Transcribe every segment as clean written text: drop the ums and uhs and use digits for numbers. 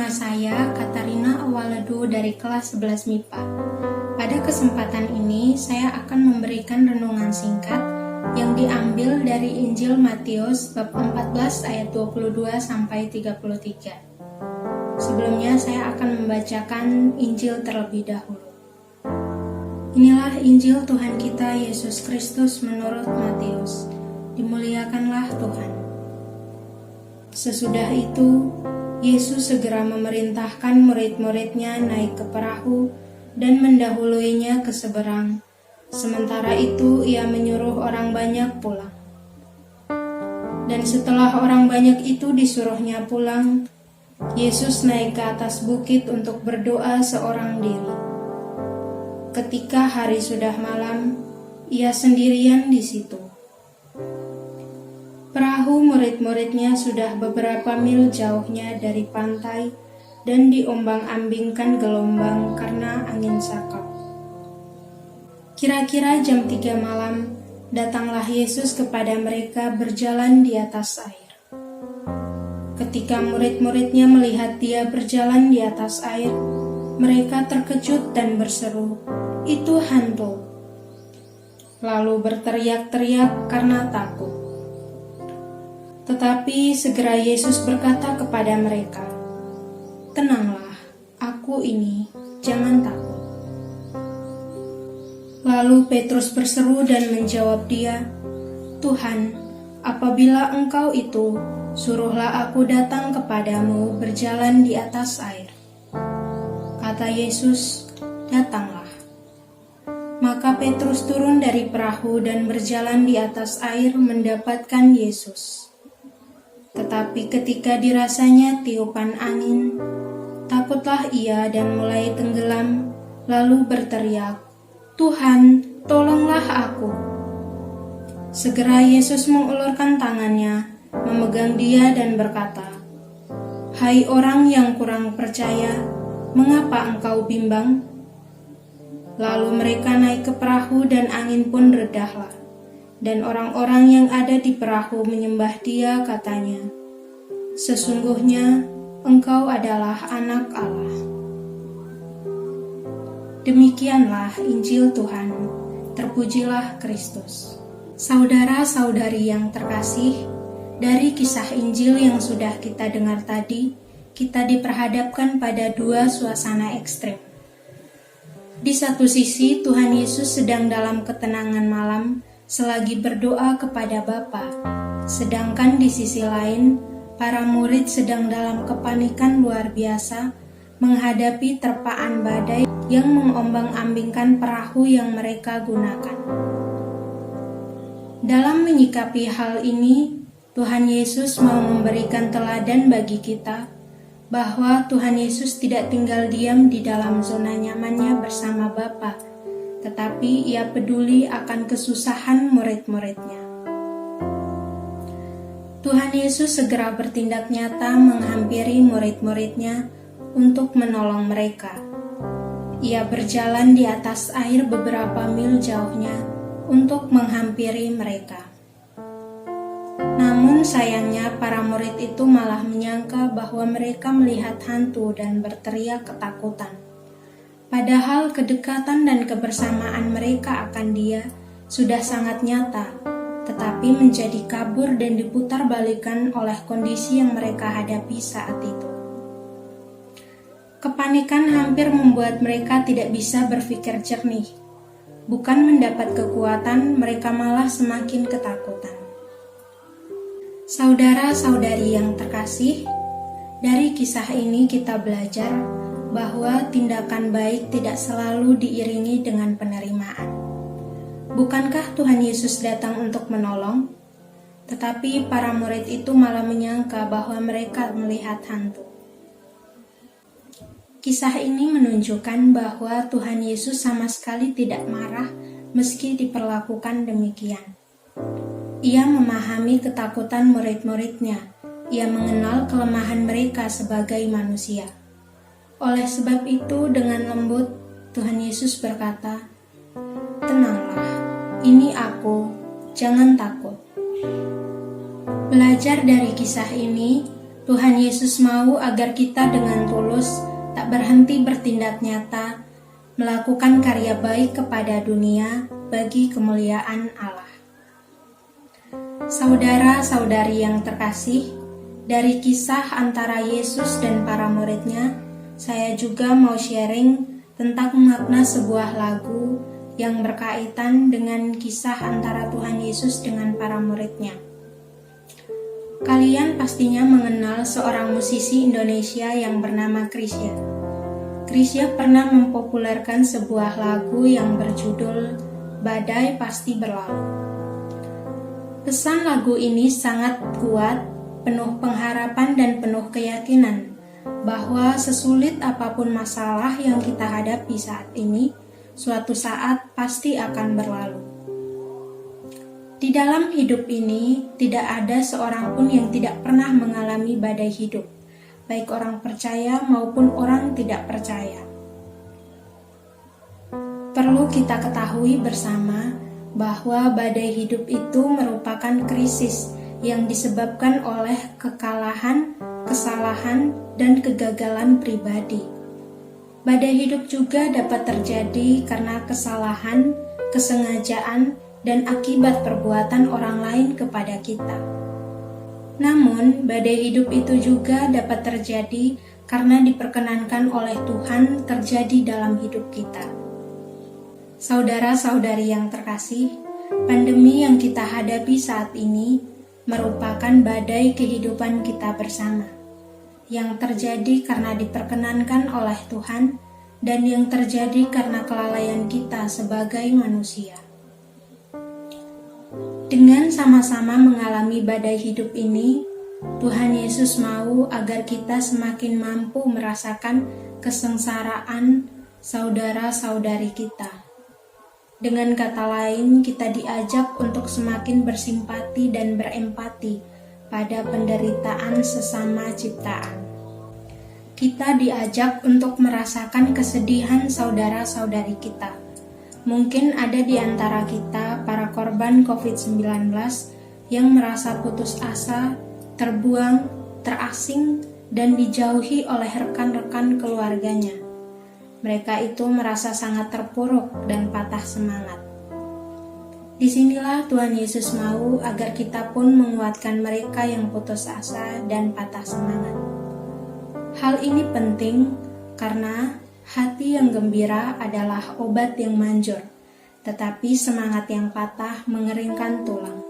Nama saya Katarina Awaledu dari kelas 11 MIPA. Pada kesempatan ini, saya akan memberikan renungan singkat yang diambil dari Injil Matius bab 14 ayat 22 sampai 33. Sebelumnya saya akan membacakan Injil terlebih dahulu. Inilah Injil Tuhan kita Yesus Kristus menurut Matius. Dimuliakanlah Tuhan. Sesudah itu, Yesus segera memerintahkan murid-muridnya naik ke perahu dan mendahuluinya ke seberang. Sementara itu ia menyuruh orang banyak pulang. Dan setelah orang banyak itu disuruhnya pulang, Yesus naik ke atas bukit untuk berdoa seorang diri. Ketika hari sudah malam, ia sendirian di situ. Perahu murid-muridnya sudah beberapa mil jauhnya dari pantai dan diombang-ambingkan gelombang karena angin sakau. Kira-kira jam 3 malam, datanglah Yesus kepada mereka berjalan di atas air. Ketika murid-muridnya melihat dia berjalan di atas air, mereka terkejut dan berseru, "Itu hantu!" Lalu berteriak-teriak karena takut. Tetapi segera Yesus berkata kepada mereka, "Tenanglah, aku ini, jangan takut." Lalu Petrus berseru dan menjawab dia, "Tuhan, apabila Engkau itu, suruhlah aku datang kepadamu berjalan di atas air." Kata Yesus, "Datanglah." Maka Petrus turun dari perahu dan berjalan di atas air mendapatkan Yesus. Tetapi ketika dirasanya tiupan angin, takutlah ia dan mulai tenggelam, lalu berteriak, "Tuhan, tolonglah aku." Segera Yesus mengulurkan tangannya, memegang dia dan berkata, "Hai orang yang kurang percaya, mengapa engkau bimbang?" Lalu mereka naik ke perahu dan angin pun redahlah. Dan orang-orang yang ada di perahu menyembah dia, katanya, "Sesungguhnya engkau adalah Anak Allah." Demikianlah Injil Tuhan. Terpujilah Kristus. Saudara-saudari yang terkasih, dari kisah Injil yang sudah kita dengar tadi, kita diperhadapkan pada dua suasana ekstrem. Di satu sisi, Tuhan Yesus sedang dalam ketenangan malam selagi berdoa kepada Bapa, sedangkan di sisi lain, para murid sedang dalam kepanikan luar biasa menghadapi terpaan badai yang mengombang-ambingkan perahu yang mereka gunakan. Dalam menyikapi hal ini, Tuhan Yesus mau memberikan teladan bagi kita bahwa Tuhan Yesus tidak tinggal diam di dalam zona nyamannya bersama Bapa, tetapi ia peduli akan kesusahan murid-muridnya. Tuhan Yesus segera bertindak nyata menghampiri murid-muridnya untuk menolong mereka. Ia berjalan di atas air beberapa mil jauhnya untuk menghampiri mereka. Namun sayangnya para murid itu malah menyangka bahwa mereka melihat hantu dan berteriak ketakutan. Padahal kedekatan dan kebersamaan mereka akan Dia sudah sangat nyata, tetapi menjadi kabur dan diputarbalikkan oleh kondisi yang mereka hadapi saat itu. Kepanikan hampir membuat mereka tidak bisa berpikir jernih. Bukan mendapat kekuatan, mereka malah semakin ketakutan. Saudara-saudari yang terkasih, dari kisah ini kita belajar bahwa tindakan baik tidak selalu diiringi dengan penerimaan. Bukankah Tuhan Yesus datang untuk menolong? Tetapi para murid itu malah menyangka bahwa mereka melihat hantu. Kisah ini menunjukkan bahwa Tuhan Yesus sama sekali tidak marah meski diperlakukan demikian. Ia memahami ketakutan murid-muridnya. Ia mengenal kelemahan mereka sebagai manusia. Oleh sebab itu, dengan lembut, Tuhan Yesus berkata, "Tenanglah, ini aku, jangan takut." Belajar dari kisah ini, Tuhan Yesus mau agar kita dengan tulus tak berhenti bertindak nyata, melakukan karya baik kepada dunia bagi kemuliaan Allah. Saudara-saudari yang terkasih, dari kisah antara Yesus dan para muridnya, saya juga mau sharing tentang makna sebuah lagu yang berkaitan dengan kisah antara Tuhan Yesus dengan para muridnya. Kalian pastinya mengenal seorang musisi Indonesia yang bernama Chrisye. Chrisye pernah mempopulerkan sebuah lagu yang berjudul Badai Pasti Berlalu. Pesan lagu ini sangat kuat, penuh pengharapan dan penuh keyakinan bahwa sesulit apapun masalah yang kita hadapi saat ini, suatu saat pasti akan berlalu. Di dalam hidup ini, tidak ada seorang pun yang tidak pernah mengalami badai hidup, baik orang percaya maupun orang tidak percaya. Perlu kita ketahui bersama bahwa badai hidup itu merupakan krisis yang disebabkan oleh kekalahan, kesalahan, dan kegagalan pribadi. Badai hidup juga dapat terjadi karena kesalahan, kesengajaan, dan akibat perbuatan orang lain kepada kita. Namun, badai hidup itu juga dapat terjadi karena diperkenankan oleh Tuhan terjadi dalam hidup kita. Saudara-saudari yang terkasih, pandemi yang kita hadapi saat ini merupakan badai kehidupan kita bersama, yang terjadi karena diperkenankan oleh Tuhan dan yang terjadi karena kelalaian kita sebagai manusia. Dengan sama-sama mengalami badai hidup ini, Tuhan Yesus mau agar kita semakin mampu merasakan kesengsaraan saudara-saudari kita. Dengan kata lain, kita diajak untuk semakin bersimpati dan berempati pada penderitaan sesama ciptaan. Kita diajak untuk merasakan kesedihan saudara-saudari kita. Mungkin ada di antara kita para korban COVID-19 yang merasa putus asa, terbuang, terasing, dan dijauhi oleh rekan-rekan keluarganya. Mereka itu merasa sangat terpuruk dan patah semangat. Disinilah Tuhan Yesus mau agar kita pun menguatkan mereka yang putus asa dan patah semangat. Hal ini penting karena hati yang gembira adalah obat yang manjur, tetapi semangat yang patah mengeringkan tulang.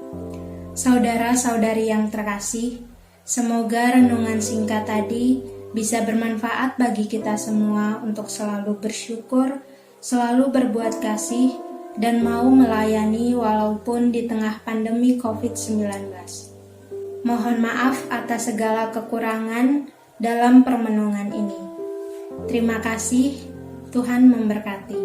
Saudara-saudari yang terkasih, semoga renungan singkat tadi bisa bermanfaat bagi kita semua untuk selalu bersyukur, selalu berbuat kasih, dan mau melayani walaupun di tengah pandemi COVID-19. Mohon maaf atas segala kekurangan dalam permenungan ini. Terima kasih, Tuhan memberkati.